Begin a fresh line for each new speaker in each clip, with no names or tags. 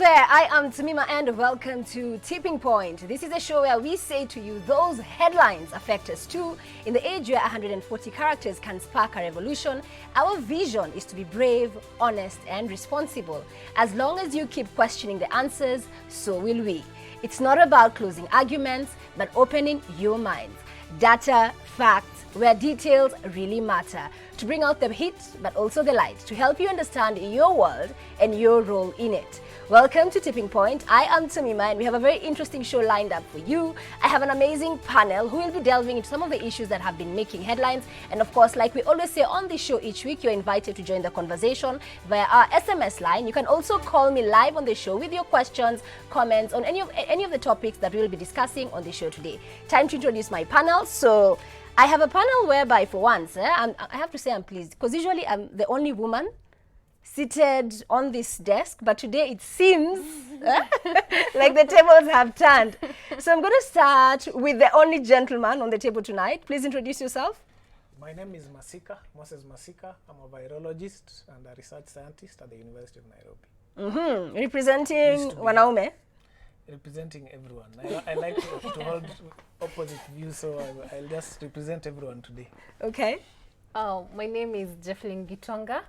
there, I am Tamima and welcome to Tipping Point. This is a show where we say to you those headlines affect us too. In the age where 140 characters can spark a revolution, our vision is to be brave, honest and responsible. As long as you keep questioning the answers, so will we. It's not about closing arguments, but opening your minds. Data, facts, where details really matter. To bring out the heat, but also the light, to help you understand your world and your role in it. Welcome to Tipping Point. I am Tamima and we have a very interesting show lined up for you. I have an amazing panel who will be delving into some of the issues that have been making headlines. And of course, like we always say on the show each week, you're invited to join the conversation via our SMS line. You can also call me live on the show with your questions, comments on any of the topics that we'll be discussing on the show today. Time to introduce my panel. So I have a panel whereby for once, I have to say I'm pleased because usually I'm the only woman seated on this desk, but today it seems like the tables have turned. So I'm going to start with the only gentleman on the table tonight. Please introduce yourself.
My name is Moses Masika. I'm a virologist and a research scientist at the University of Nairobi.
Representing Wanaume.
Representing everyone. I like to hold opposite views, so I'll just represent everyone today.
Okay.
My name is Jefflin Gitonga.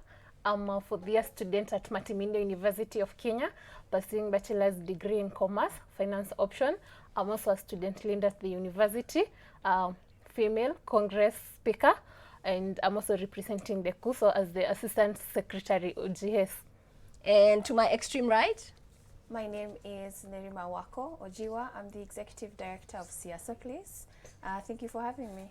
I'm a fourth-year student at Matimindo University of Kenya, pursuing bachelor's degree in commerce, finance option. I'm also a student leader at the university, female Congress speaker, and I'm also representing the KUSO as the assistant secretary OGS.
And to my extreme right?
My name is Nerima Wako Ojiwa. I'm the executive director of Siasa Place. Thank you for having me.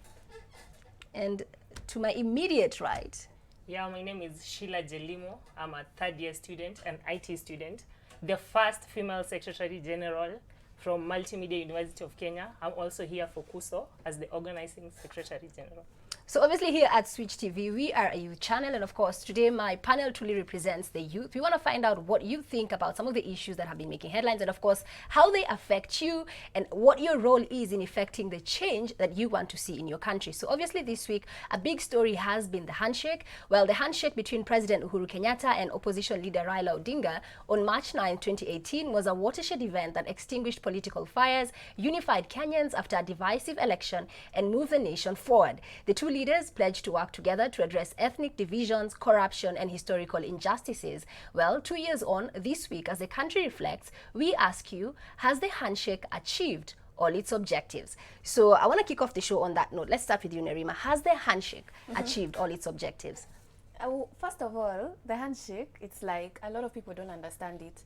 And to my immediate right?
Yeah, my name is Sheila Jelimo. I'm a third-year student, an IT student, the first female Secretary General from Multimedia University of Kenya. I'm also here for KUSO as the organizing Secretary General.
So obviously here at Switch TV, we are a youth channel. And of course, today my panel truly represents the youth. We want to find out what you think about some of the issues that have been making headlines and of course, how they affect you and what your role is in effecting the change that you want to see in your country. So obviously this week, a big story has been the handshake. Well, the handshake between President Uhuru Kenyatta and opposition leader Raila Odinga on March 9, 2018 was a watershed event that extinguished political fires, unified Kenyans after a divisive election and moved the nation forward. The two leaders pledged to work together to address ethnic divisions, corruption, and historical injustices. Well, 2 years on, this week, as the country reflects, we ask you, has the handshake achieved all its objectives? So I want to kick off the show on that note. Let's start with you, Nerima. Has the handshake achieved all its objectives?
First of all, the handshake, it's like a lot of people don't understand it.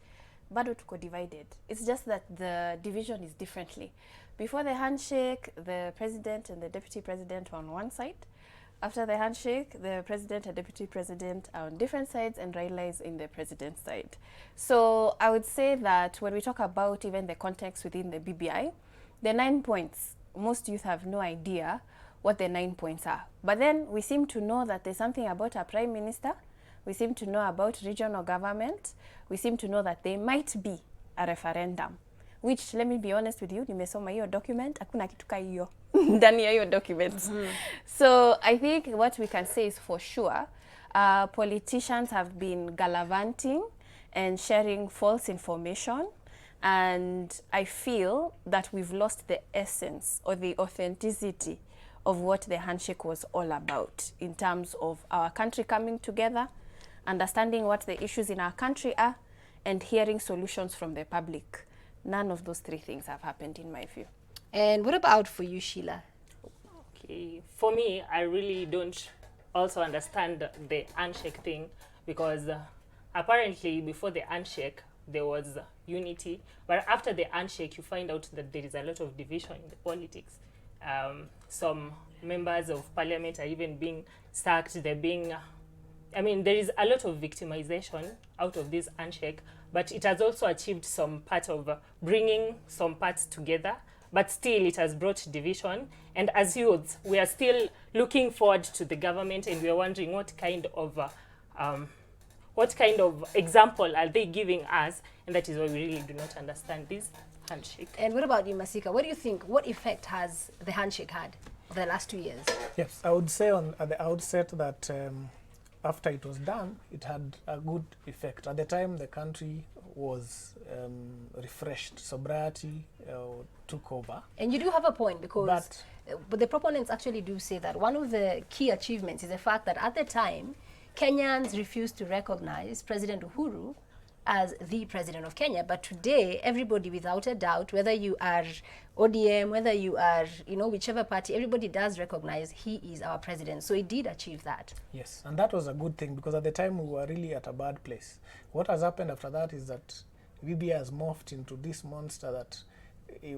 Bado tuko divided. It's just that the division is differently. Before the handshake, the president and the deputy president were on one side. After the handshake, the president and deputy president are on different sides and Raila is in the president's side. So I would say that when we talk about even the context within the BBI, the 9 points, most youth have no idea what the 9 points are. But then we seem to know that there's something about a prime minister. We seem to know about regional government. We seem to know that there might be a referendum. Which, let me be honest with you, nimesoma hiyo document, hakuna kitu ka hiyo ndani ya hiyo document. So I think what we can say is for sure, politicians have been gallivanting and sharing false information. And I feel that we've lost the essence or the authenticity of what the handshake was all about in terms of our country coming together, understanding what the issues in our country are, and hearing solutions from the public. None of those three things have happened in my view.
And what about for you, Sheila?
Okay, for me, I really don't also understand the handshake thing because apparently before the handshake, there was unity. But after the handshake, you find out that there is a lot of division in the politics. Some members of parliament are even being sacked. They're being, there is a lot of victimization out of this handshake, but it has also achieved some part of bringing some parts together, but still it has brought division. And as youths, we are still looking forward to the government and we are wondering what kind of example are they giving us, and that is why we really do not understand this handshake.
And what about you, Masika? What do you think? What effect has the handshake had over the last 2 years?
Yes, I would say at the outset that after it was done, it had a good effect. At the time, the country was refreshed. Sobriety took over.
And you do have a point, because but the proponents actually do say that one of the key achievements is the fact that at the time, Kenyans refused to recognize President Uhuru as the president of Kenya. But today, everybody, without a doubt, whether you are ODM, whether you are, whichever party, everybody does recognize he is our president. So it did achieve that.
Yes, and that was a good thing, because at the time we were really at a bad place. What has happened after that is that BBI has morphed into this monster that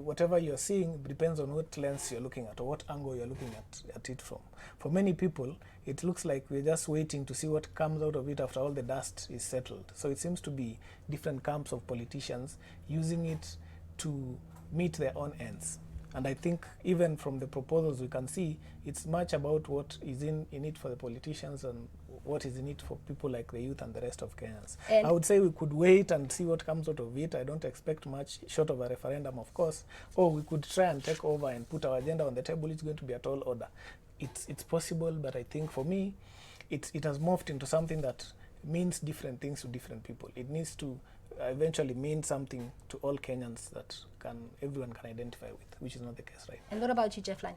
whatever you're seeing depends on what lens you're looking at or what angle you're looking at it from. For many people, it looks like we're just waiting to see what comes out of it after all the dust is settled. So it seems to be different camps of politicians using it to meet their own ends. And I think even from the proposals we can see, it's much about what is in it for the politicians and what is in it for people like the youth and the rest of Kenyans. And I would say we could wait and see what comes out of it. I don't expect much short of a referendum, of course. Or we could try and take over and put our agenda on the table. It's going to be a tall order. It's possible, but I think for me, it has morphed into something that means different things to different people. It needs to eventually mean something to all Kenyans that everyone can identify with, which is not the case right now.
And what about you, Jeff Line?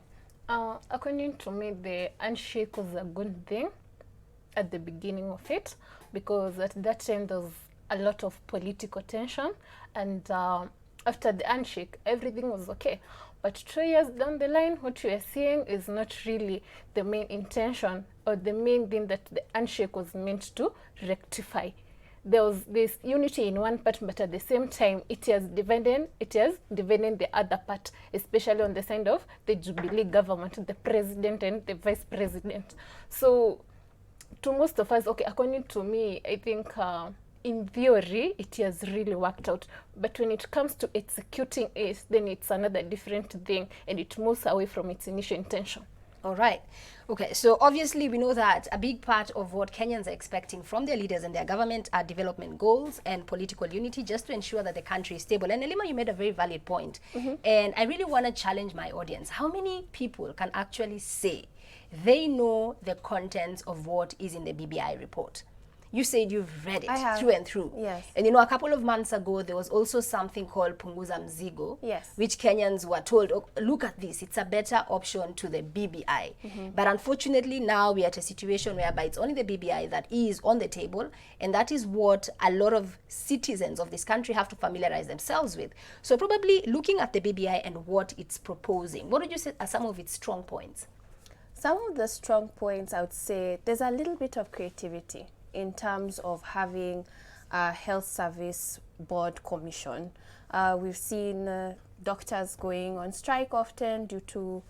According to me, the handshake was a good thing at the beginning of it, because at that time there was a lot of political tension, and after the handshake, everything was okay. But 2 years down the line, what you are seeing is not really the main intention or the main thing that the handshake was meant to rectify. There was this unity in one part, but at the same time, it has divided the other part, especially on the side of the Jubilee government, the president and the vice president. So to most of us, okay, according to me, I think in theory, it has really worked out. But when it comes to executing it, then it's another different thing, and it moves away from its initial intention.
All right. Okay, so obviously we know that a big part of what Kenyans are expecting from their leaders and their government are development goals and political unity, just to ensure that the country is stable. And Elima, you made a very valid point. And I really want to challenge my audience. How many people can actually say they know the contents of what is in the BBI report? You said you've read it through and through.
Yes.
And a couple of months ago, there was also something called Punguza Mzigo, which Kenyans were told, oh, look at this, it's a better option to the BBI. But unfortunately, now we are at a situation whereby it's only the BBI that is on the table, and that is what a lot of citizens of this country have to familiarize themselves with. So probably looking at the BBI and what it's proposing, what would you say are some of its strong points?
Some of the strong points, I would say, there's a little bit of creativity in terms of having a health service board commission. We've seen doctors going on strike often due to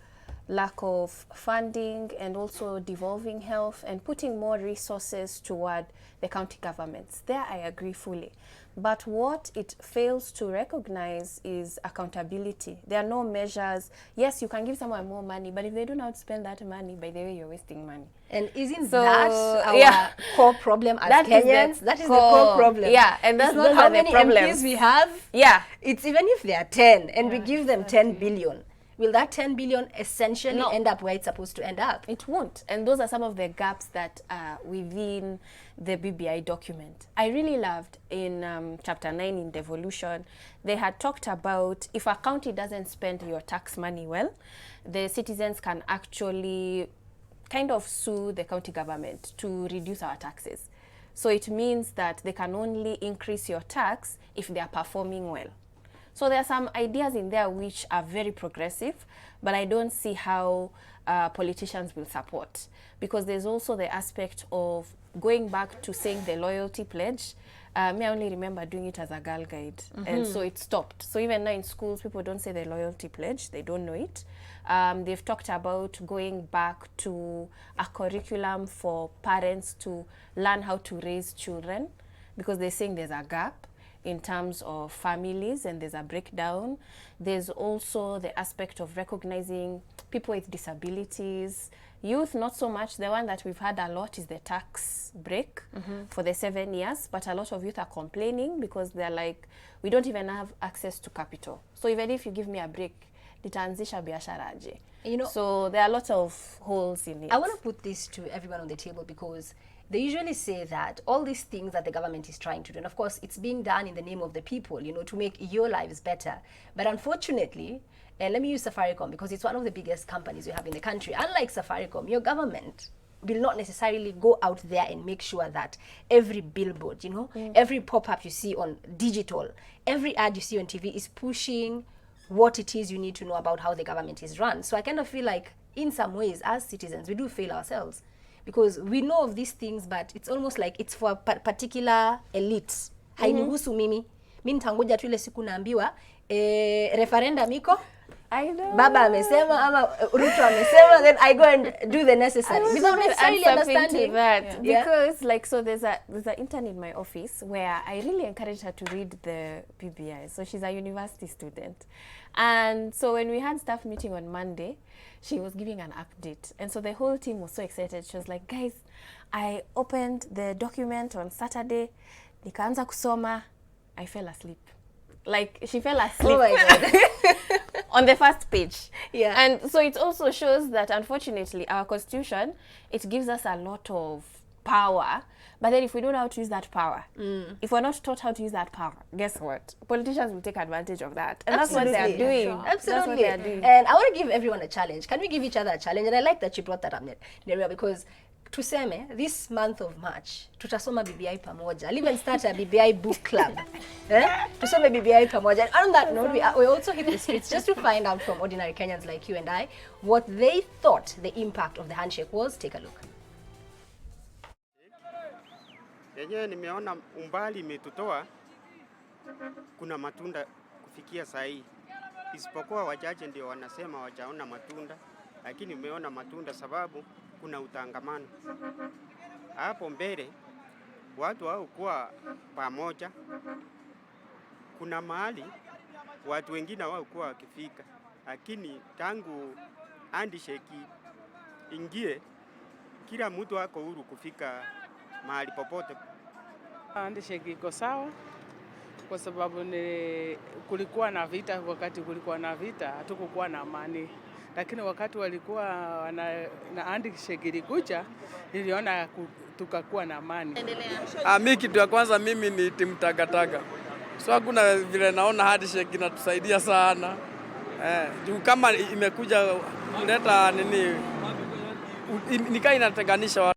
lack of funding, and also devolving health and putting more resources toward the county governments. There I agree fully. But what it fails to recognize is accountability. There are no measures. yes, you can give someone more money, but if they don't know how to spend that money, by the way, you're wasting money.
And isn't that our core problem as Kenyans? That is the core problem.
Yeah, and that's not
how many MPs we have.
Yeah.
It's even if there are 10 and we give them 10 billion. Will that 10 billion essentially end up where it's supposed to end up?
It won't. And those are some of the gaps that are within the BBI document. I really loved in chapter 9 in devolution, they had talked about if a county doesn't spend your tax money well, the citizens can actually kind of sue the county government to reduce our taxes. So it means that they can only increase your tax if they are performing well. So there are some ideas in there which are very progressive, but I don't see how politicians will support, because there's also the aspect of going back to saying the loyalty pledge. I only remember doing it as a girl guide, and so it stopped. So even now in schools, people don't say the loyalty pledge, they don't know it. They've talked about going back to a curriculum for parents to learn how to raise children, because they're saying there's a gap in terms of families and there's a breakdown. There's also the aspect of recognizing people with disabilities. Youth, not so much. The one that we've had a lot is the tax break for the 7 years, but a lot of youth are complaining because they're like, we don't even have access to capital. So even if you give me a break, nitaanzisha biashara aje. So there are lots of holes in it.
I want to put this to everyone on the table, because they usually say that all these things that the government is trying to do, and of course it's being done in the name of the people, you know, to make your lives better. But unfortunately, let me use Safaricom because it's one of the biggest companies we have in the country. Unlike Safaricom, your government will not necessarily go out there and make sure that every billboard, you know, every pop-up you see on digital, every ad you see on TV is pushing what it is you need to know about how the government is run. So I kind of feel like in some ways as citizens we do fail ourselves because we know of these things, but it's almost like it's for a particular elite. Hainihusu mimi nitangoja tu ile siku naambiwa referendum iko,
I know.
Baba amesema ama Ruto amesema, then I go and do the necessary without necessarily understanding
that. Because like, so there's an intern in my office where I really encourage her to read the BBI. So she's a university student, and so when we had staff meeting on Monday, she was giving an update, and so the whole team was so excited. She was like, guys, I opened the document on Saturday, nikaanza kusoma, I fell asleep. Like, she fell asleep.
Oh my God.
On the first page.
Yeah.
And so it also shows that, unfortunately, our constitution, it gives us a lot of power. But then if we don't know how to use that power, if we're not taught how to use that power, guess what? Politicians will take advantage of that. And
Absolutely.
that's what they're doing.
Sure.
That's what
Absolutely.
they're doing.
And I want to give everyone a challenge. Can we give each other a challenge? And I like that you brought that up, Nerea, because tuseme this month of March tutasoma BBI pamoja. I'll even start a BBI book club. Tusome BBI pamoja. And on that note, we also hit the streets just to find out from ordinary Kenyans like you and I what they thought the impact of the handshake was. Take a look.
Yenyewe nimeona umbali imetutoa, kuna matunda kufikia saa hii. Isipokuwa wachache ndio wanasema wajaona matunda, lakini nimeona matunda sababu kuna utangamano. Hapo mbele watu hao kuwa pamoja, kuna mahali watu wengine wao kuwa wakifika, lakini tangu handshake ingie kila mtu wako huru kufika mahali popote.
Handshake iko sawa kwa sababu kulikuwa na vita. Wakati kulikuwa na vita hatukukuwa na amani, lakini wakati walikuwa na handshake ilikuja, niliona tukakuwa na amani.
Mimi kitu ya kwanza mimi ni timu tagataga. So hakuna vile naona handshake inatusaidia sana. Juu kama imekuja kuleta nini nikaa inatenganisha watu.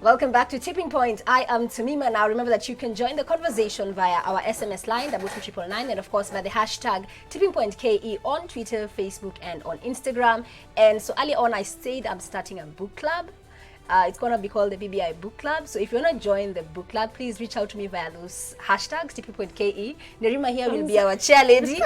Welcome back to Tipping Point. I am Tamima. Now remember that you can join the conversation via our SMS line 23999 and of course by the hashtag TippingPointKE on Twitter, Facebook and on Instagram. And so earlier on I said I'm starting a book club. It's going to be called the BBI Book Club. So if you want to join the book club, please reach out to me via those hashtags, TippingPointKE. Nerima here will be our chair lady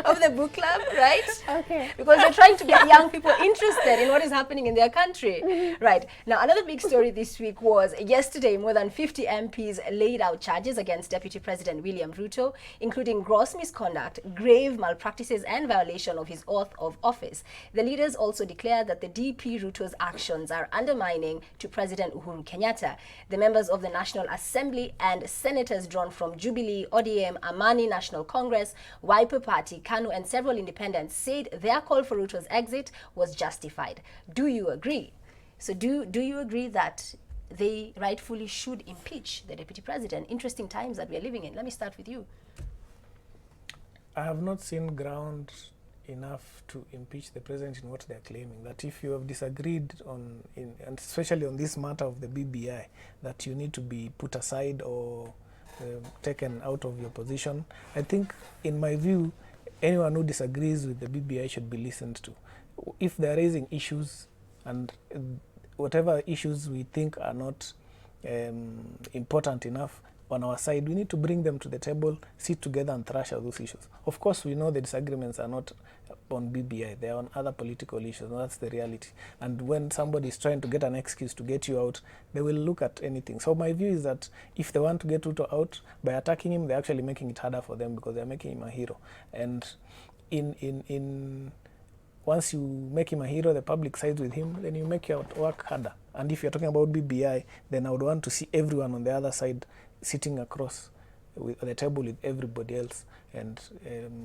of the book club, right?
Okay.
Because we're trying to get young people interested in what is happening in their country. Right. Now, another big story this week was yesterday, more than 50 MPs laid out charges against Deputy President William Ruto, including gross misconduct, grave malpractices, and violation of his oath of office. The leaders also declared that the DP Ruto's actions are undermining to President Uhuru Kenyatta. The members of the National Assembly and senators drawn from Jubilee, ODM, Amani National Congress, Wiper Party, KANU, and several independents said their call for Ruto's exit was justified. Do you agree? So do you agree that they rightfully should impeach the deputy president? Interesting times that we are living in. Let me start with you.
I have not seen ground enough to impeach the president in what they're claiming. That if you have disagreed on, and especially on this matter of the BBI, that you need to be put aside or taken out of your position. I think, in my view, anyone who disagrees with the BBI should be listened to. If they're raising issues, and whatever issues we think are not important enough on our side, we need to bring them to the table, sit together and thrash out those issues. Of course, we know the disagreements are not on BBI, they are on other political issues, and that's the reality. And when somebody is trying to get an excuse to get you out, they will look at anything. So my view is that if they want to get Ruto out, by attacking him, they're actually making it harder for them because they're making him a hero. And once you make him a hero, the public sides with him, then you make your work harder. And if you're talking about BBI, then I would want to see everyone on the other side sitting across with the table with everybody else and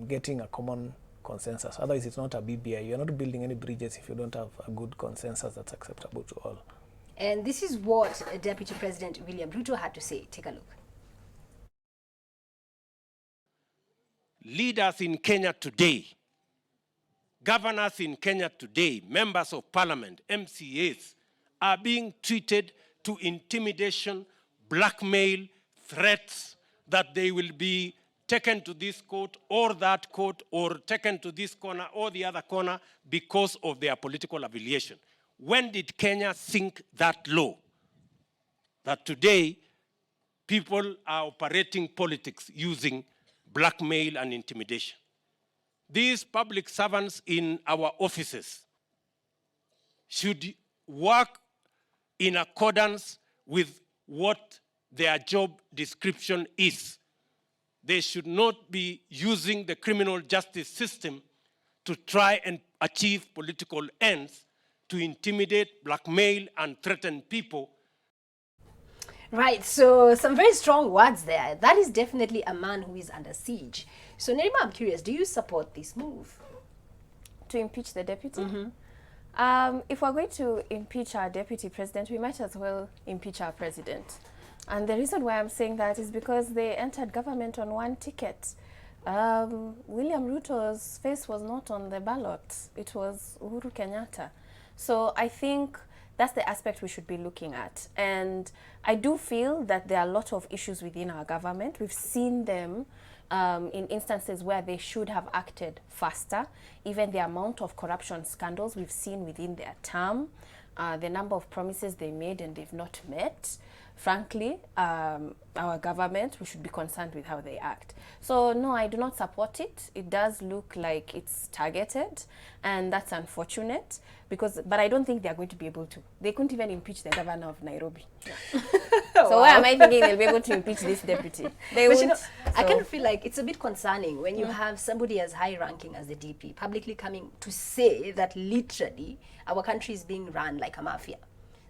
getting a common consensus. Otherwise, it's not a BBI. You're not building any bridges if you don't have a good consensus that's acceptable to all.
And this is what Deputy President William Ruto had to say. Take a look.
Leaders in Kenya today, governors in Kenya today, members of parliament, MCAs, are being treated to intimidation, blackmail, threats that they will be taken to this court or that court or taken to this corner or the other corner because of their political affiliation. When did Kenya sink that low? That today people are operating politics using blackmail and intimidation. These public servants in our offices should work in accordance with what their job description is. They should not be using the criminal justice system to try and achieve political ends, to intimidate, blackmail, and threaten people.
Right, so some very strong words there. That is definitely a man who is under siege. So Nerima, I'm curious, do you support this move?
To impeach the deputy? If we're going to impeach our deputy president, we might as well impeach our president. And the reason why I'm saying that is because they entered government on one ticket. William Ruto's face was not on the ballot. It was Uhuru Kenyatta. So I think that's the aspect we should be looking at. And I do feel that there are a lot of issues within our government. We've seen them in instances where they should have acted faster. Even the amount of corruption scandals we've seen within their term, the number of promises they made and they've not met. Frankly, our government, we should be concerned with how they act. So no, I do not support it. It does look like it's targeted, and that's unfortunate, but I don't think they're going to be able to. They couldn't even impeach the governor of Nairobi. So why am I thinking they'll be able to impeach this deputy? They won't.
You know, I kind of feel like it's a bit concerning when you have somebody as high ranking as the DP publicly coming to say that literally our country is being run like a mafia.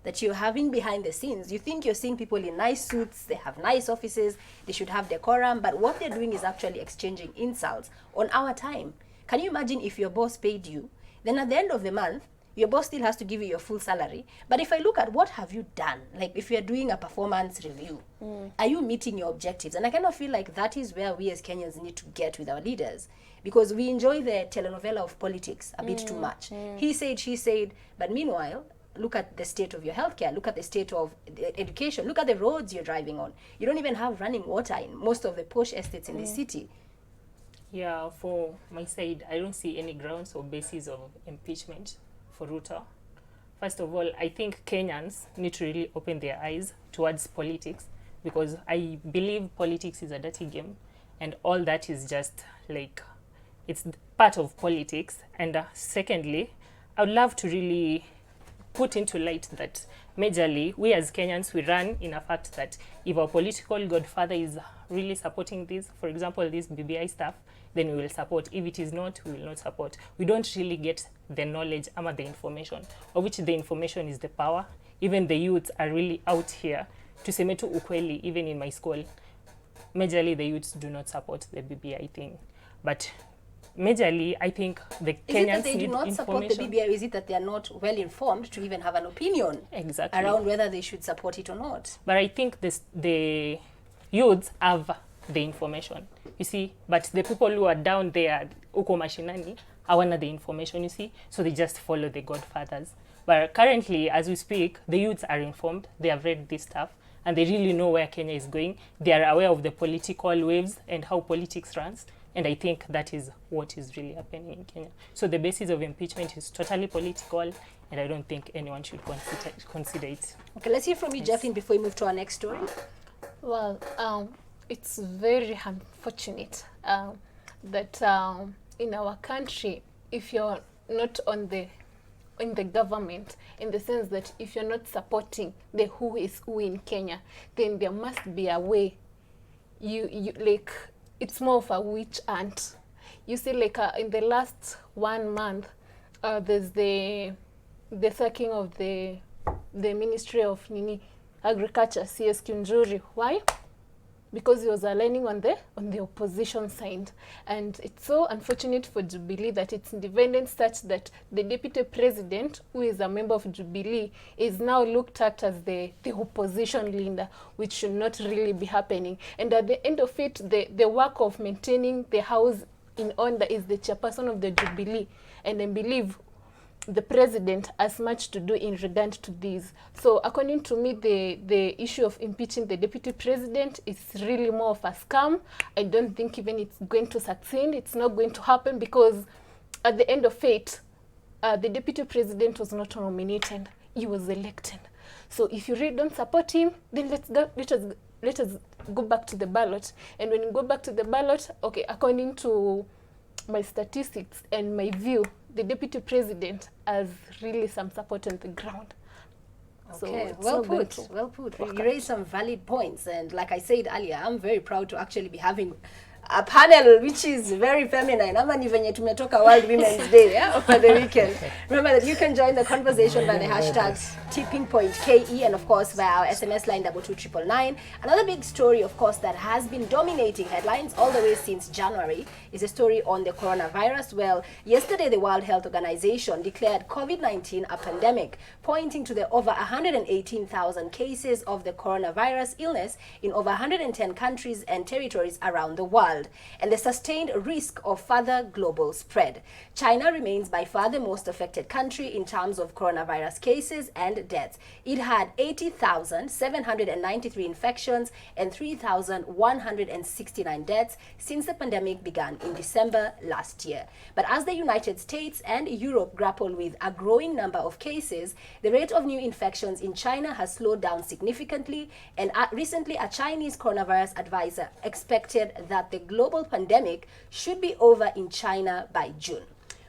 That you're having behind the scenes. You think you're seeing people in nice suits, they have nice offices, they should have decorum, but what they're doing is actually exchanging insults on our time. Can you imagine if your boss paid you, then at the end of the month, your boss still has to give you your full salary. But if I look at what have you done, like if you're doing a performance review, are you meeting your objectives? And I kind of feel like that is where we as Kenyans need to get with our leaders, because we enjoy the telenovela of politics a bit too much. He said, she said, but meanwhile, look at the state of your healthcare, look at the state of the education, look at the roads you're driving on. You don't even have running water in most of the posh estates in the city.
Yeah, for my side, I don't see any grounds or basis of impeachment for Ruto. First of all, I think Kenyans need to really open their eyes towards politics, because I believe politics is a dirty game, and all that is just like, it's part of politics. And secondly, I would love to really put into light that majorly we as Kenyans, we run in a fact that if our political godfather is really supporting this, for example, this BBI stuff, then we will support. If it is not, we will not support. We don't really get the knowledge or the information, of which the information is the power. Even the youths are really out here to semetu ukweli. Even in my school, majorly the youths do not support the BBI thing. But majorly, I think the Kenyans need information. Is it that they do not support the BBI, or is it that they are not well informed to even have an opinion
around whether they should support it or not?
But I think the youths have the information, you see, but the people who are down there, uko mashinani, hawana the information, you see, so they just follow the godfathers. But currently, as we speak, the youths are informed, they have read this stuff, and they really know where Kenya is going. They are aware of the political waves and how politics runs. And I think that is what is really happening in Kenya. So the basis of impeachment is totally political, and I don't think anyone should consider it.
Okay, let's hear from you, Jeffrey, before we move to our next story.
Well, it's very unfortunate that in our country, if you're not in the government, in the sense that if you're not supporting the who is who in Kenya, then there must be a way you like, it's more of a witch hunt. You see, like in the last 1 month, there's the sacking of the Ministry of Agriculture, CS Kunjuri. Why? because he was aligning on the opposition side. And it's so unfortunate for Jubilee that it's divided such that the deputy president, who is a member of Jubilee, is now looked at as the opposition leader, which should not really be happening. And at the end of it, the work of maintaining the house in order is the chairperson of the Jubilee. And I believe the president has much to do in regard to this. So according to me, the issue of impeaching the deputy president is really more of a scam. I don't think even it's going to succeed. It's not going to happen because at the end of it, the deputy president was not nominated. He was elected. So if you really don't support him, then let us go back to the ballot. And when you go back to the ballot, okay, according to my statistics and my view, the deputy president has really some support on the ground.
Okay,
So
well put, well put. You raised some valid points, and like I said earlier, I'm very proud to actually be having a panel which is very feminine. Ama ni venye tumetoka World Women's Day, yeah, over the weekend. Remember that you can join the conversation by the hashtag #TippingPointKE, and of course by our SMS line 22999. Another big story, of course, that has been dominating headlines all the way since January is a story on the coronavirus. Well, yesterday the World Health Organization declared COVID-19 a pandemic, pointing to the over 118,000 cases of the coronavirus illness in over 110 countries and territories around the world, and the sustained risk of further global spread. China remains by far the most affected country in terms of coronavirus cases and deaths. It had 80,793 infections and 3,169 deaths since the pandemic began in December last year. But as the United States and Europe grapple with a growing number of cases, the rate of new infections in China has slowed down significantly, and recently a Chinese coronavirus advisor expected that the global pandemic should be over in China by June.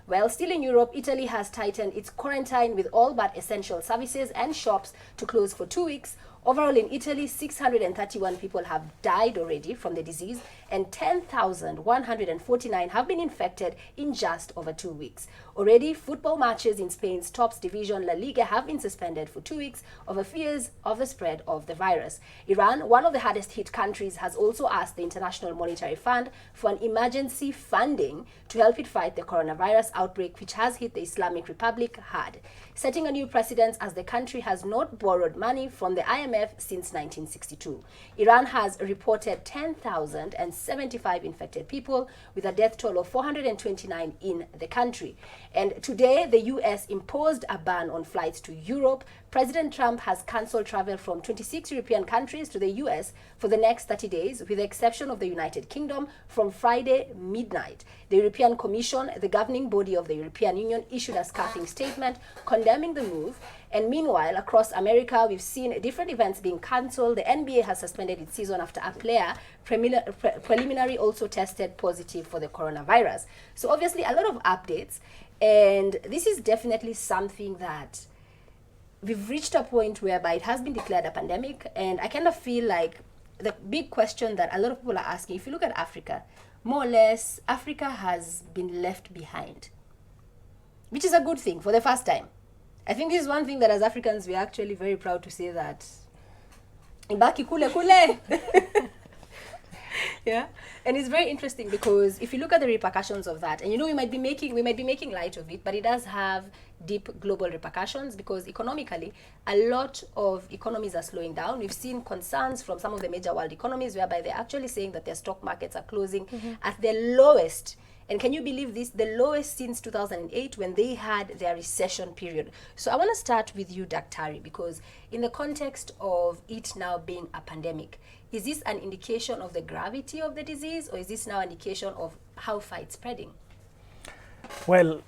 Well, still in Europe, Italy has tightened its quarantine with all but essential services and shops to close for 2 weeks. Overall in Italy, 631 people have died already from the disease, and 10,149 have been infected in just over 2 weeks. Already, football matches in Spain's top division La Liga have been suspended for 2 weeks over fears of the spread of the virus. Iran, one of the hardest hit countries, has also asked the International Monetary Fund for an emergency funding to help it fight the coronavirus outbreak, which has hit the Islamic Republic hard, setting a new precedent as the country has not borrowed money from the IMF since 1962. Iran has reported 10,075 infected people, with a death toll of 429 in the country. And today, the US imposed a ban on flights to Europe. President Trump has cancelled travel from 26 European countries to the US for the next 30 days, with the exception of the United Kingdom, from Friday midnight. The European Commission, the governing body of the European Union, issued a scathing statement condemning the move. And meanwhile, across America, we've seen different events being cancelled. The NBA has suspended its season after a player preliminary also tested positive for the coronavirus. So obviously a lot of updates, and this is definitely something that we've reached a point whereby it has been declared a pandemic. And I kind of feel like the big question that a lot of people are asking, if you look at Africa, more or less, Africa has been left behind, which is a good thing for the first time. I think this is one thing that as Africans, we're actually very proud to say that ibaki kule kule. Yeah, and it's very interesting because if you look at the repercussions of that, and you know, we might be making light of it, but it does have deep global repercussions, because economically a lot of economies are slowing down. We've seen concerns from some of the major world economies whereby they're actually saying that their stock markets are closing at the lowest. And can you believe this? The lowest since 2008, when they had their recession period. So I want to start with you, Daktari, because in the context of it now being a pandemic, is this an indication of the gravity of the disease, or is this now an indication of how far it's spreading?
Well,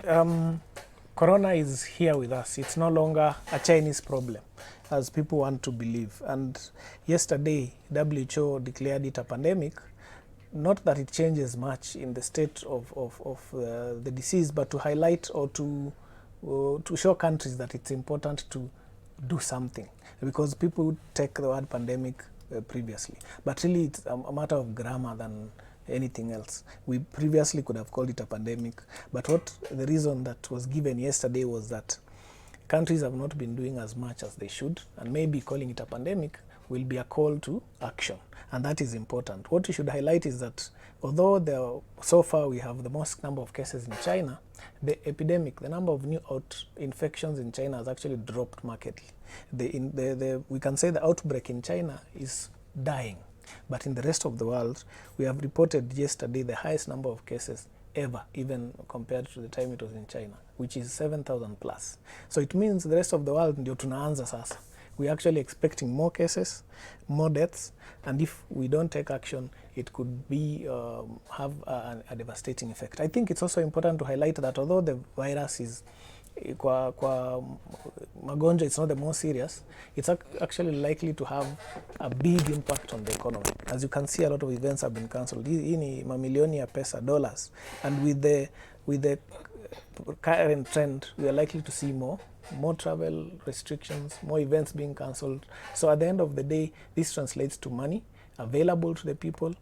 Corona is here with us. It's no longer a Chinese problem, as people want to believe. And yesterday, WHO declared it a pandemic. Not that it changes much in the state of the disease, but to highlight or to show countries that it's important to do something, because people take the word pandemic previously, but really it's a matter of grammar than anything else. We previously could have called it a pandemic, but what the reason that was given yesterday was that countries have not been doing as much as they should, and maybe calling it a pandemic will be a call to action, and that is important. What we should highlight is that although so far we have the most number of cases in China, the epidemic, the number of new infections in China has actually dropped markedly. We can say the outbreak in China is dying, but in the rest of the world, we have reported yesterday the highest number of cases ever, even compared to the time it was in China, which is 7,000 plus. So it means the rest of the world ndio tunaanza sasa. We're actually expecting more cases, more deaths, and if we don't take action, it could be have a devastating effect. I think it's also important to highlight that although the virus is kwa magonjwa, it's not the most serious, it's actually likely to have a big impact on the economy. As you can see, a lot of events have been cancelled. Hii ni mamilioni ya pesa, dollars, and with the current trend, we are likely to see more travel restrictions, more events being cancelled. So at the end of the day, this translates to money available to the people,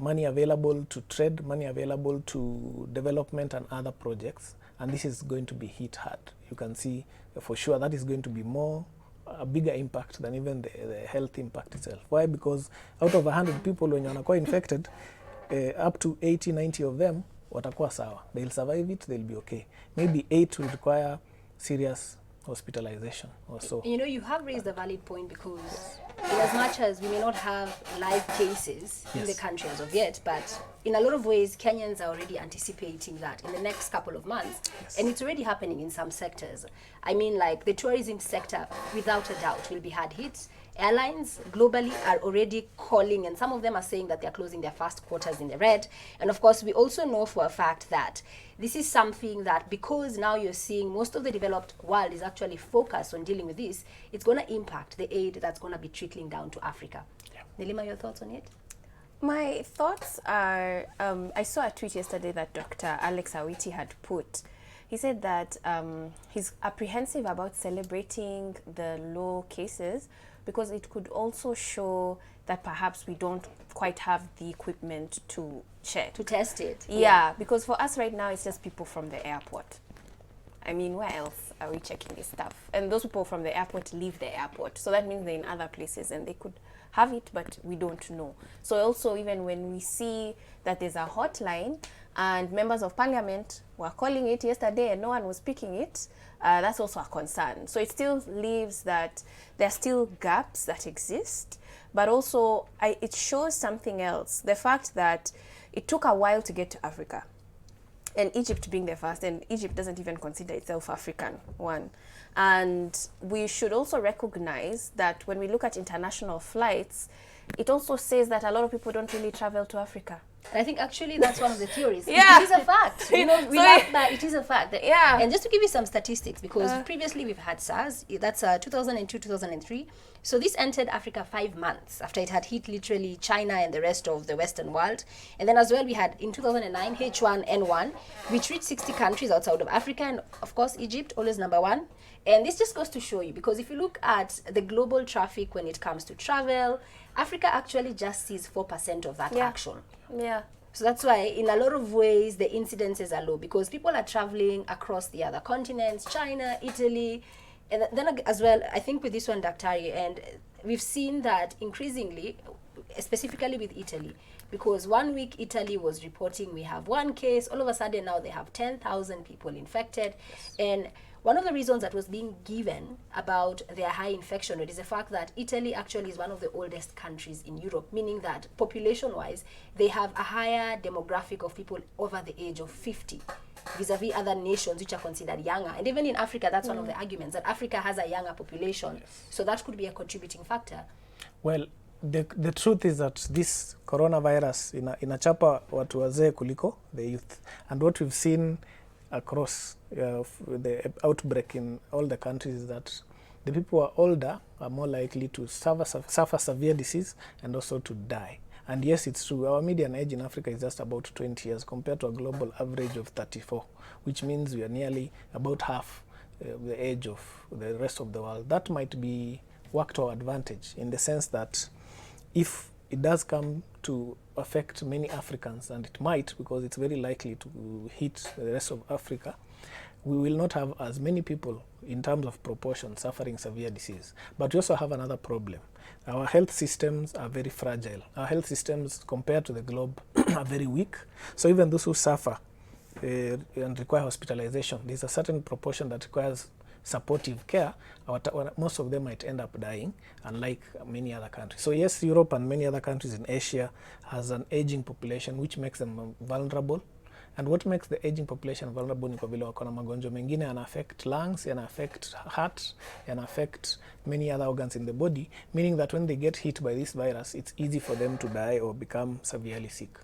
money available to trade, money available to development and other projects. And this is going to be hit hard. You can see for sure that is going to be a bigger impact than even the health impact itself. Why? Because out of 100 people when wanakuwa infected, up to 80, 90 of them watakuwa sawa. They'll survive it, they'll be okay. Maybe 8 will require serious hospitalization or so.
You know, you have raised a valid point, because in as much as we may not have live cases in the country as of yet, but in a lot of ways, Kenyans are already anticipating that in the next couple of months, and it's already happening in some sectors. I mean, like the tourism sector, without a doubt, will be hard hit. Airlines globally are already calling, and some of them are saying that they're closing their first quarters in the red. And of course, we also know for a fact that this is something that, because now you're seeing most of the developed world is actually focused on dealing with this, it's going to impact the aid that's going to be trickling down to Africa. Nelima, your thoughts on it?
My thoughts are, I saw a tweet yesterday that Dr. Alex Awiti had put. He said that he's apprehensive about celebrating the low cases because it could also show that perhaps we don't quite have the equipment to check.
To test it.
Yeah, because for us right now, it's just people from the airport. I mean, where else are we checking this stuff? And those people from the airport leave the airport. So that means they're in other places and they could have it, but we don't know. So also, even when we see that there's a hotline and members of parliament were calling it yesterday and no one was picking it, that's also a concern. So it still leaves that there are still gaps that exist, but also it shows something else. The fact that it took a while to get to Africa, and Egypt being the first, and Egypt doesn't even consider itself African, one. And we should also recognize that when we look at international flights, it also says that a lot of people don't really travel to Africa.
And I think actually that's one of the theories.
Yeah.
It is a fact. You know, we laugh, but it is a fact.
Yeah.
And just to give you some statistics, because previously we've had SARS, that's 2002, 2003. So this entered Africa 5 months after it had hit literally China and the rest of the Western world. And then as well, we had in 2009 H1N1, which reached 60 countries outside of Africa, and of course Egypt, always number one. And this just goes to show you, because if you look at the global traffic when it comes to travel, Africa actually just sees 4% of that action.
Yeah.
So that's why in a lot of ways the incidences are low, because people are traveling across the other continents, China, Italy, and then as well, I think with this one, Daktari, and we've seen that increasingly, specifically with Italy, because 1 week Italy was reporting we have 1 case, all of a sudden now they have 10,000 people infected. And one of the reasons that was being given about their high infection rate is the fact that Italy actually is one of the oldest countries in Europe, meaning that population-wise, they have a higher demographic of people over the age of 50, vis-a-vis other nations which are considered younger. And even in Africa, that's one of the arguments, that Africa has a younger population. So that could be a contributing factor.
Well, the truth is that this coronavirus inachapa watu wazee kuliko the youth. And what we've seen across the outbreak in all the countries is that the people who are older are more likely to suffer severe disease and also to die. And yes, it's true, our median age in Africa is just about 20 years compared to a global average of 34, which means we are nearly about half the age of the rest of the world. That might be worked to our advantage in the sense that if it does come to affect many Africans, and it might, because it's very likely to hit the rest of Africa, we will not have as many people in terms of proportion suffering severe disease. But we also have another problem. Our health systems are very fragile. Our health systems compared to the globe are very weak. So even those who suffer and require hospitalization, there's a certain proportion that requires supportive care. Most of them might end up dying, unlike many other countries. So yes, Europe and many other countries in Asia has an aging population which makes them vulnerable. And what makes the aging population vulnerable ni kwa vile wako na magonjwa mengine yana affect lungs, yana affect heart, yana affect many other organs in the body, meaning that when they get hit by this virus, it's easy for them to die or become severely sick.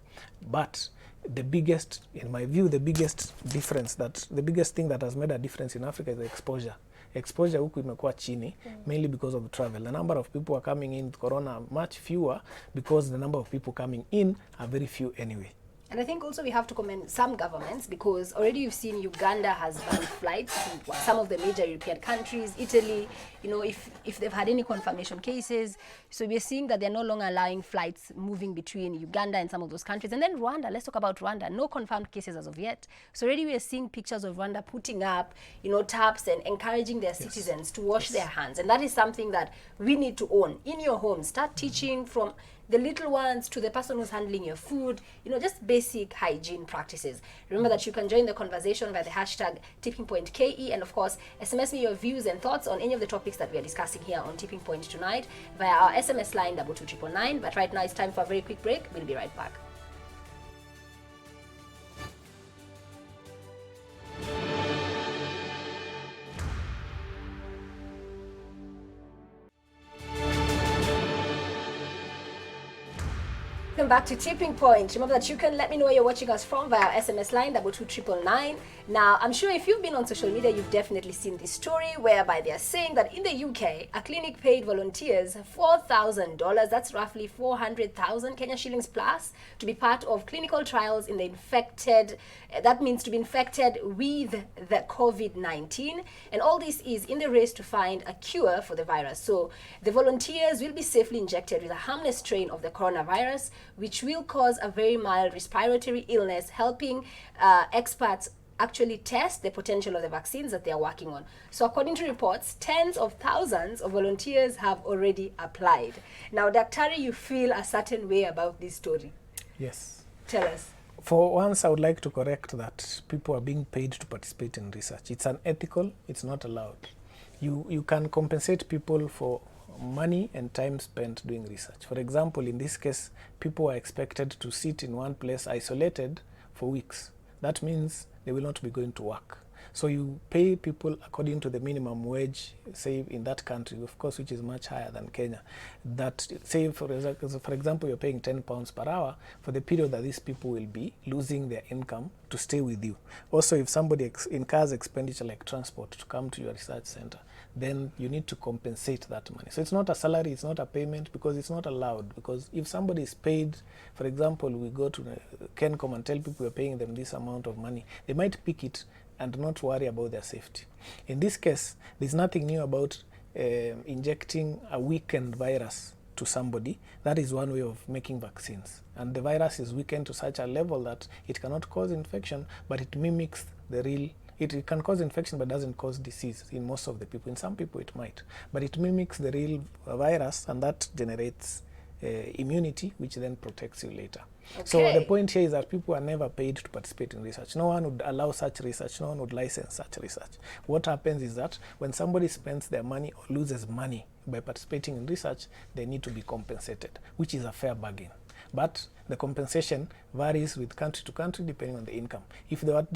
But the biggest, in my view, the biggest thing that has made a difference in Africa is the exposure. Exposure huku imekuwa chini, mainly because of the travel. The number of people who are coming in with corona are much fewer because the number of people coming in are very few anyway.
And I think also we have to commend some governments, because already you've seen Uganda has banned flights to some of the major European countries, Italy, you know, if they've had any confirmation cases. So we're seeing that they're no longer allowing flights moving between Uganda and some of those countries. And then Rwanda, let's talk about Rwanda. No confirmed cases as of yet. So already we are seeing pictures of Rwanda putting up, you know, taps and encouraging their citizens to wash their hands. And that is something that we need to own in your home. Start teaching from the little ones to the person who's handling your food, you know, just basic hygiene practices. Remember that you can join the conversation via the hashtag #TippingPointKE, and of course, SMS me your views and thoughts on any of the topics that we are discussing here on Tipping Point tonight via our SMS line 22999. But right now it's time for a very quick break. We'll be right back. Welcome back to Tipping Point. Remember that you can let me know where you're watching us from via SMS line 22999. Now, I'm sure if you've been on social media, you've definitely seen this story whereby they are saying that in the UK, a clinic paid volunteers $4,000, that's roughly 400,000 Kenya shillings plus, to be part of clinical trials in the infected, that means to be infected with the COVID-19. And all this is in the race to find a cure for the virus. So the volunteers will be safely injected with a harmless strain of the coronavirus, which will cause a very mild respiratory illness, helping experts actually test the potential of the vaccines that they are working on. So according to reports, tens of thousands of volunteers have already applied. Now, Daktari, you feel a certain way about this story.
Yes.
Tell us.
For once, I would like to correct that people are being paid to participate in research. It's unethical, it's not allowed. You can compensate people for money and time spent doing research. For example, in this case, people are expected to sit in one place isolated for weeks. That means they will not be going to work. So you pay people according to the minimum wage, say in that country, of course, which is much higher than Kenya. That, say, for example, you're paying £10 per hour for the period that these people will be losing their income to stay with you. Also, if somebody incurs expenditure like transport to come to your research center, then you need to compensate that money. So it's not a salary, it's not a payment, because it's not allowed. Because if somebody is paid, for example, we go to Kencom and tell people we're paying them this amount of money, they might pick it and not worry about their safety. In this case, there's nothing new about injecting a weakened virus to somebody. That is one way of making vaccines. And the virus is weakened to such a level that it cannot cause infection, but it mimics the real. It can cause infection but doesn't cause disease in most of the people. In some people it might. But it mimics the real virus, and that generates immunity, which then protects you later. Okay. So the point here is that people are never paid to participate in research. No one would allow such research. No one would license such research. What happens is that when somebody spends their money or loses money by participating in research, they need to be compensated, which is a fair bargain. But the compensation varies with country to country depending on the income. If the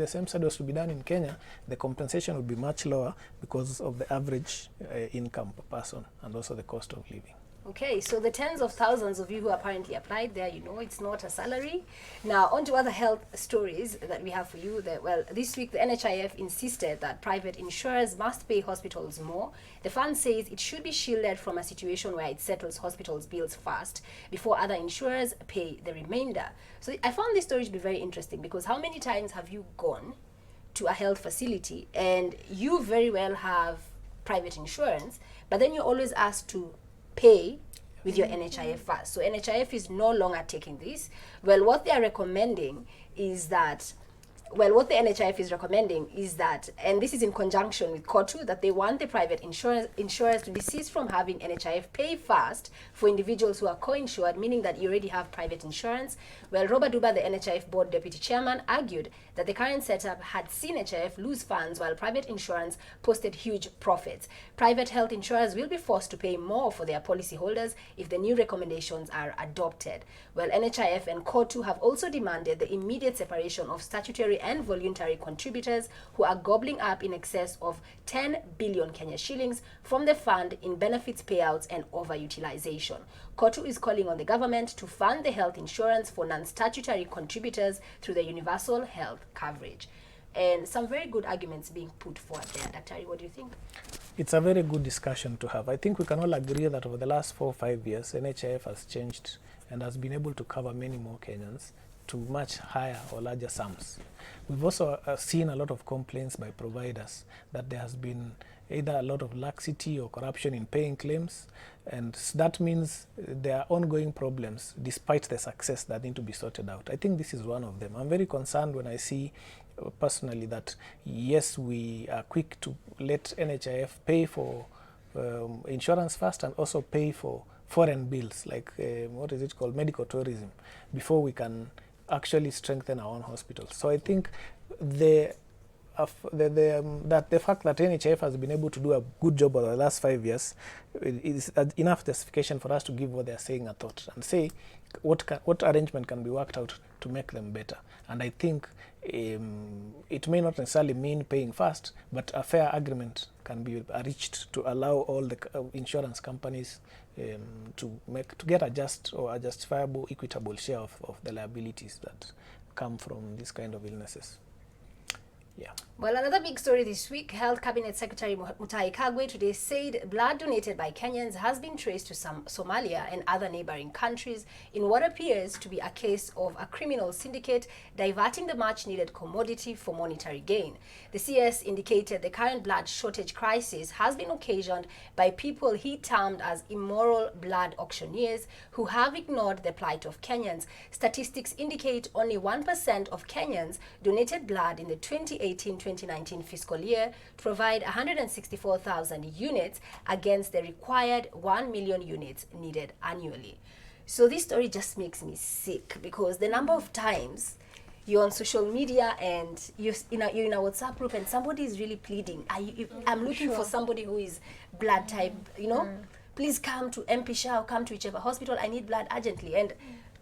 same study was to be done in Kenya, the compensation would be much lower because of the average income per person and also the cost of living.
Okay, so the tens of thousands of you who apparently applied there, you know, it's not a salary. Now, on to other health stories that we have for you. Well, this week, the NHIF insisted that private insurers must pay hospitals more. The fund says it should be shielded from a situation where it settles hospitals' bills first before other insurers pay the remainder. So I found this story to be very interesting, because how many times have you gone to a health facility and you very well have private insurance, but then you're always asked to pay with your NHIF first. So NHIF is no longer taking this. Well, what they are recommending is that well, what the NHIF is recommending is that, and this is in conjunction with COTU, that they want the private insurers to desist from having NHIF pay first for individuals who are co-insured, meaning that you already have private insurance. Well, Robert Duba, the NHIF board deputy chairman, argued that the current setup had seen NHIF lose funds while private insurance posted huge profits. Private health insurers will be forced to pay more for their policyholders if the new recommendations are adopted. Well, NHIF and COTU have also demanded the immediate separation of statutory and voluntary contributors who are gobbling up in excess of 10 billion Kenya shillings from the fund in benefits payouts and overutilization. COTU is calling on the government to fund the health insurance for non-statutory contributors through the universal health coverage. And some very good arguments being put forward there. Dr. Ari, what do you think?
It's a very good discussion to have. I think we can all agree that over the last 4 or 5 years, NHIF has changed and has been able to cover many more Kenyans to much higher or larger sums. We've also seen a lot of complaints by providers that there has been either a lot of laxity or corruption in paying claims, and that means there are ongoing problems despite the success that need to be sorted out. I think this is one of them. I'm very concerned when I see personally that yes, we are quick to let NHIF pay for insurance first and also pay for foreign bills like what is it called, medical tourism, before we can actually strengthen our own hospitals. So I think that the fact that NHIF has been able to do a good job over the last 5 years is enough justification for us to give what they're saying a thought and say what arrangement can be worked out to make them better. And I think it may not necessarily mean paying first, but a fair agreement can be reached to allow all the insurance companies to get a just or a justifiable, equitable share of the liabilities that come from this kind of illnesses. Yeah.
Well, another big story this week, Health Cabinet Secretary Mutahi Kagwe today said blood donated by Kenyans has been traced to Somalia and other neighboring countries in what appears to be a case of a criminal syndicate diverting the much-needed commodity for monetary gain. The CS indicated the current blood shortage crisis has been occasioned by people he termed as immoral blood auctioneers who have ignored the plight of Kenyans. Statistics indicate only 1% of Kenyans donated blood in the 2018-2019 fiscal year to provide 164,000 units against the required 1 million units needed annually. So this story just makes me sick because the number of times you're on social media and you're in a WhatsApp group and somebody is really pleading, I'm looking for somebody who is blood type, please come to MP Shah or come to whichever hospital, I need blood urgently. And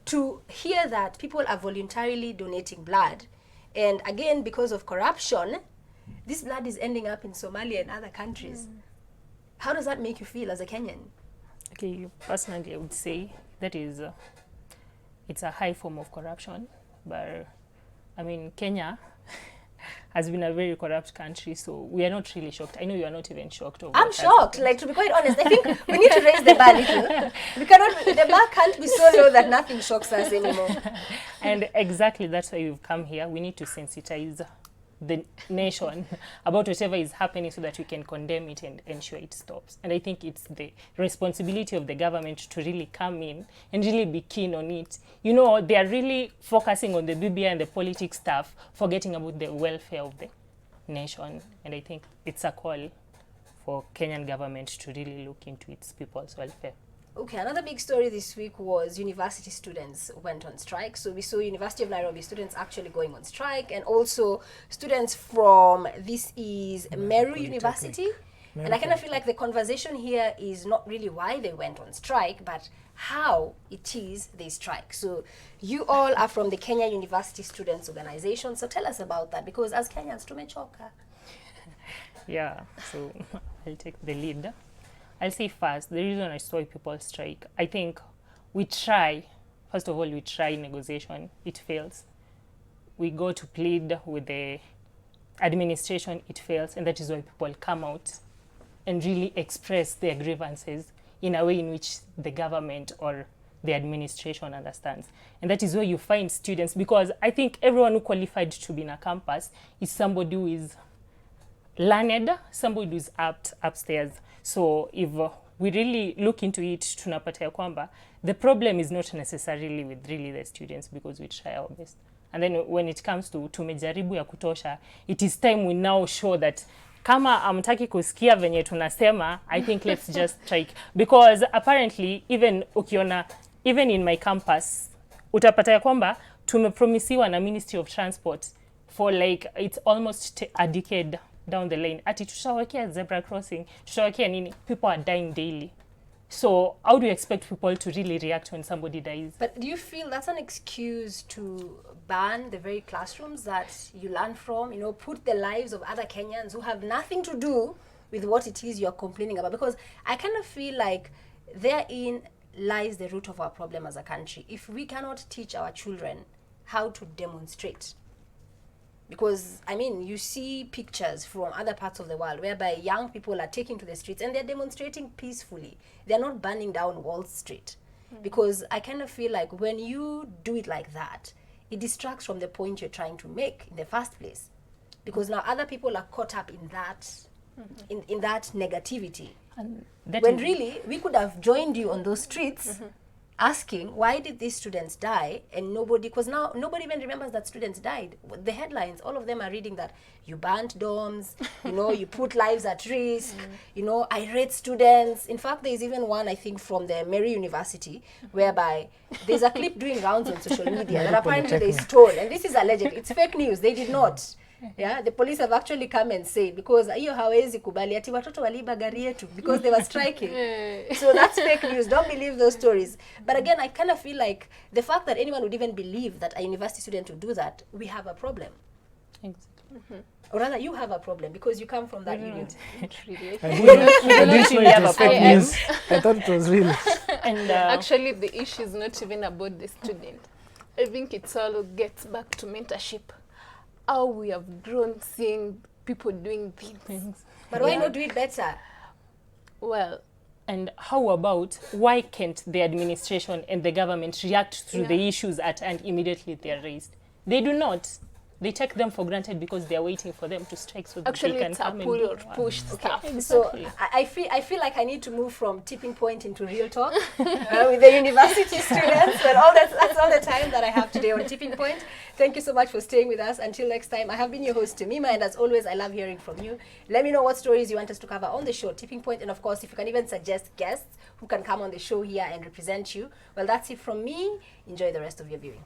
to hear that people are voluntarily donating blood, and again, because of corruption, this blood is ending up in Somalia and other countries. How does that make you feel as a Kenyan?
Okay, personally, I would say that is, it's a high form of corruption. But, I mean, Kenya has been a very corrupt country, so we are not really shocked. I know you are not even shocked.
I'm shocked, like, to be quite honest. I think we need to raise the bar a little. The bar can't be so low that nothing shocks us anymore.
And exactly that's why we've come here. We need to sensitize the nation about whatever is happening so that we can condemn it and ensure it stops. And I think it's the responsibility of the government to really come in and really be keen on it. You know, they are really focusing on the BBI and the politics stuff, forgetting about the welfare of the nation. And I think it's a call for Kenyan government to really look into its people's welfare.
Okay, another big story this week was university students went on strike. So we saw University of Nairobi students actually going on strike, and also students from Meru University. And I kind of feel like the conversation here is not really why they went on strike, but how it is they strike. So you all are from the Kenya University Students Organization. So tell us about that, because as Kenyans, tumechoka.
Yeah, so I'll take the lead. I'll say first, the reason I saw people strike, I think we try, first of all, we try negotiation, it fails. We go to plead with the administration, it fails, and that is why people come out and really express their grievances in a way in which the government or the administration understands. And that is where you find students, because I think everyone who qualified to be in a campus is somebody who is learned, somebody who is upstairs. So if we really look into it, tunapata ya kwamba the problem is not necessarily with really the students, because we try our best. And then when it comes to tumejaribu ya kutosha, it is time we now show that kama amtaki kusikia venye tunasema, I think let's just strike. Because apparently, even ukiona, even in my campus, utapata ya kwamba tumepromisiwa na Ministry of Transport for like, it's almost a decade down the lane. Ati tushawekea zebra crossing, tushawekea nini, people are dying daily. So how do you expect people to really react when somebody dies?
But do you feel that's an excuse to ban the very classrooms that you learn from, you know, put the lives of other Kenyans who have nothing to do with what it is you're complaining about? Because I kind of feel like therein lies the root of our problem as a country. If we cannot teach our children how to demonstrate, because, I mean, you see pictures from other parts of the world whereby young people are taking to the streets and they're demonstrating peacefully. They're not burning down Wall Street. Because I kind of feel like when you do it like that, it distracts from the point you're trying to make in the first place. Because now other people are caught up in that, in that negativity. When really, we could have joined you on those streets asking, why did these students die? And nobody, because now nobody even remembers that students died. The headlines, all of them are reading that you burnt dorms, you know, you put lives at risk, you know, irate students. In fact, there's even one, I think, from the Mary University, whereby there's a clip doing rounds on social media that apparently they stole. And this is alleged. It's fake news. They did not. Yeah, the police have actually come and said, because hiyo hawezi kubali ati watoto waliiba gari yetu because they were striking. So that's fake news. Don't believe those stories. But again, I kind of feel like the fact that anyone would even believe that a university student would do that, we have a problem.
Exactly.
Or rather, you have a problem because you come from that union.
I didn't know it was fake
I-
news. I thought it was real.
And
Actually, the issue is not even about the student. I think it's all gets back to mentorship. How we have grown seeing people doing things.
But why not do it better?
Well,
and how about, why can't the administration and the government react to the issues at hand immediately they are raised? They do not. They take them for granted because they are waiting for them to strike so that
actually,
they can
it's a
come and
pull
do
or
work.
push stuff.
So I feel like I need to move from tipping point into real talk with the university students. But that's all the time that I have today on Tipping Point. Thank you so much for staying with us. Until next time, I have been your host, Temima, and as always, I love hearing from you. Let me know what stories you want us to cover on the show, Tipping Point, and of course, if you can even suggest guests who can come on the show here and represent you. Well, that's it from me. Enjoy the rest of your viewing.